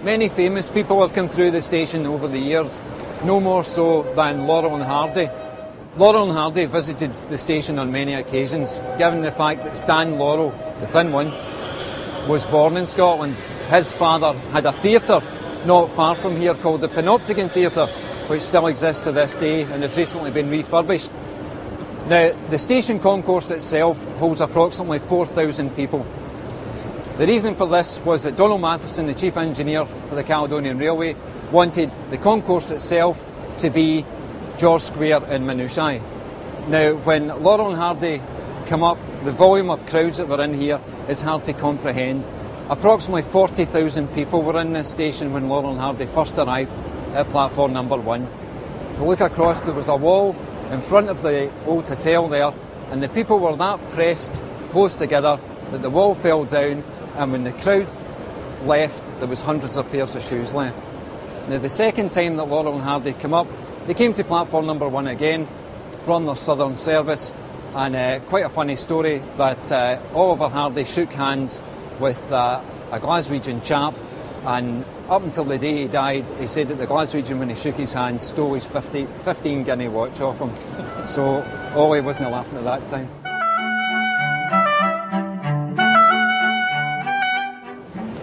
Many famous people have come through the station over the years, no more so than Laurel and Hardy. Laurel and Hardy visited the station on many occasions, given the fact that Stan Laurel, the thin one, was born in Scotland. His father had a theatre not far from here called the Panopticon Theatre, which still exists to this day and has recently been refurbished. Now, the station concourse itself holds approximately 4,000 people. The reason for this was that Donald Matheson, the chief engineer for the Caledonian Railway, wanted the concourse itself to be George Square in minutiae. Now, when Laurel and Hardy come up, the volume of crowds that were in here is hard to comprehend. Approximately 40,000 people were in this station when Laurel and Hardy first arrived at platform number 1. If you look across, there was a wall in front of the old hotel there, and the people were that pressed close together that the wall fell down, and when the crowd left, there was hundreds of pairs of shoes left. Now, the second time that Laurel and Hardy came up, they came to platform number 1 again from their southern service, and quite a funny story that Oliver Hardy shook hands with a Glaswegian chap, and up until the day he died, he said that the Glaswegian, when he shook his hand, stole his 15 guinea watch off him. So Ollie wasn't laughing at that time.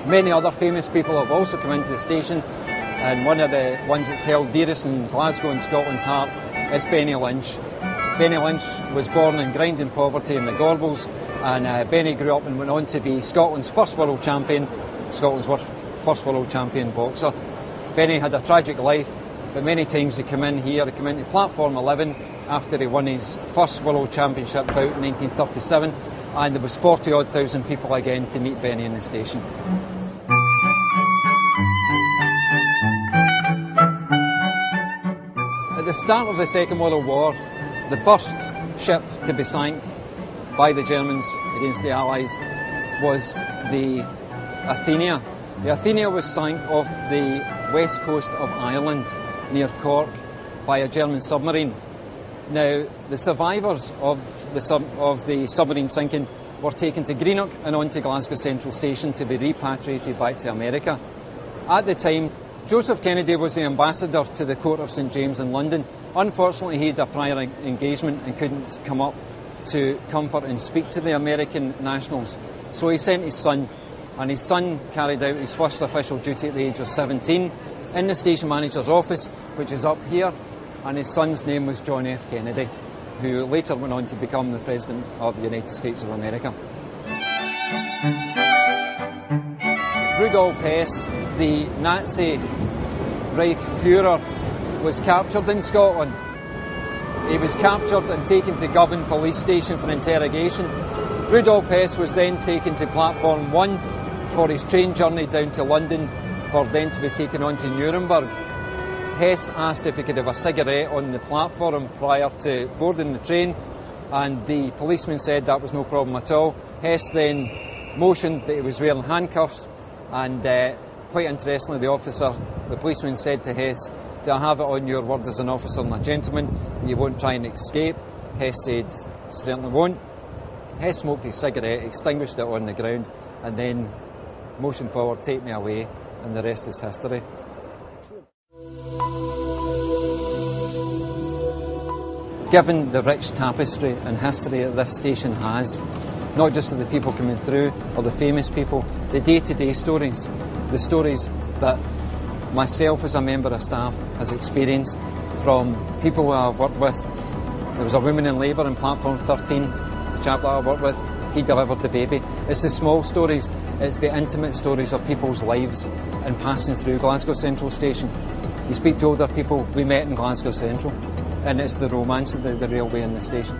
Many other famous people have also come into the station, and one of the ones that's held dearest in Glasgow and Scotland's heart is Benny Lynch. Benny Lynch was born in grinding poverty in the Gorbals, and Benny grew up and went on to be Scotland's first world champion, Scotland's first world champion boxer. Benny had a tragic life, but many times he came in here, he came into platform 11 after he won his first world championship bout in 1937, and there was 40-odd thousand people again to meet Benny in the station. At the start of the Second World War, the first ship to be sank by the Germans against the Allies was the Athenia. The Athenia was sank off the west coast of Ireland near Cork by a German submarine. Now, the survivors of the submarine sinking were taken to Greenock and on to Glasgow Central Station to be repatriated back to America. At the time, Joseph Kennedy was the ambassador to the Court of St James in London. Unfortunately, he had a prior engagement and couldn't come up to comfort and speak to the American nationals. So he sent his son, and his son carried out his first official duty at the age of 17 in the station manager's office, which is up here, and his son's name was John F. Kennedy, who later went on to become the President of the United States of America. Rudolf Hess, the Nazi Reich Führer, was captured in Scotland. He was captured and taken to Govan police station for interrogation. Rudolf Hess was then taken to platform 1 for his train journey down to London, for then to be taken on to Nuremberg. Hess asked if he could have a cigarette on the platform prior to boarding the train, and the policeman said that was no problem at all. Hess then motioned that he was wearing handcuffs, and quite interestingly, the policeman said to Hess, "Do I have it on your word as an officer and a gentleman you won't try and escape?" Hess said, "Certainly won't." Hess smoked his cigarette, extinguished it on the ground, and then motioned forward, "Take me away," and the rest is history. Given the rich tapestry and history that this station has, not just of the people coming through or the famous people, the day-to-day stories, the stories that myself as a member of staff has experienced from people who I've worked with. There was a woman in labour in platform 13, a chap that I worked with, he delivered the baby. It's the small stories, it's the intimate stories of people's lives and passing through Glasgow Central Station. You speak to older people we met in Glasgow Central, and it's the romance of the railway and the station.